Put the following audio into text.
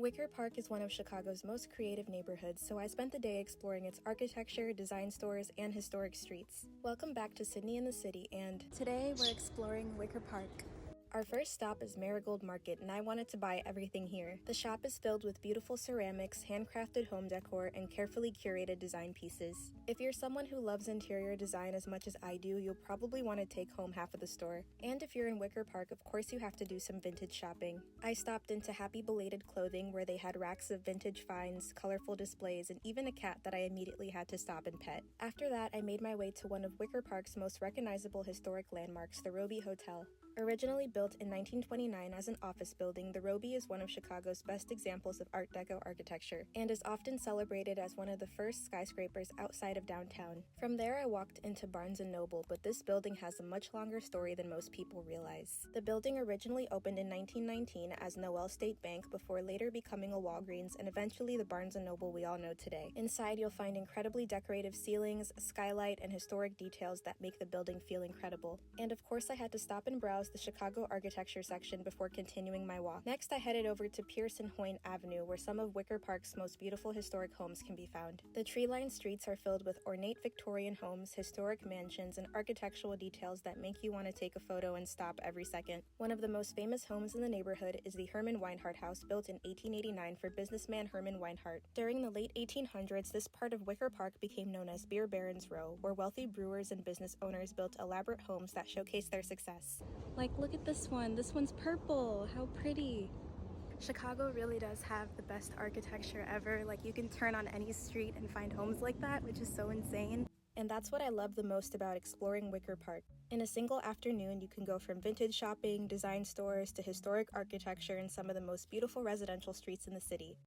Wicker Park is one of Chicago's most creative neighborhoods, so I spent the day exploring its architecture, design stores, and historic streets. Welcome back to Sydney in the City, and Today we're exploring Wicker Park. our first stop is Marigold Market, and I wanted to buy everything here. The shop is filled with beautiful ceramics, handcrafted home decor, and carefully curated design pieces. If you're someone who loves interior design as much as I do, you'll probably want to take home half of the store. And if you're in Wicker Park, of course you have to do some vintage shopping. I stopped into Happy Belated Clothing, where they had racks of vintage finds, colorful displays, and even a cat that I immediately had to stop and pet. After that, I made my way to one of Wicker Park's most recognizable historic landmarks, the Roby Hotel. Originally built in 1929 as an office building, the Roby is one of Chicago's best examples of Art Deco architecture, and is often celebrated as one of the first skyscrapers outside of downtown. From there, I walked into Barnes & Noble, but this building has a much longer story than most people realize. The building originally opened in 1919 as Noel State Bank before later becoming a Walgreens and eventually the Barnes & Noble we all know today. Inside, you'll find incredibly decorative ceilings, skylight, and historic details that make the building feel incredible. And of course, I had to stop and browse the Chicago architecture section before continuing my walk. Next, I headed over to Pierce and Hoyne Avenue, where some of Wicker Park's most beautiful historic homes can be found. The tree-lined streets are filled with ornate Victorian homes, historic mansions, and architectural details that make you want to take a photo and stop every second. One of the most famous homes in the neighborhood is the Herman Weinhardt House, built in 1889 for businessman Herman Weinhardt. During the late 1800s, this part of Wicker Park became known as Beer Barons Row, where wealthy brewers and business owners built elaborate homes that showcase their success. Like, look at this one. This one's purple. How pretty. Chicago really does have the best architecture ever. Like, you can turn on any street and find homes like that, which is so insane. And that's what I love the most about exploring Wicker Park. In a single afternoon, you can go from vintage shopping, design stores, to historic architecture and some of the most beautiful residential streets in the city.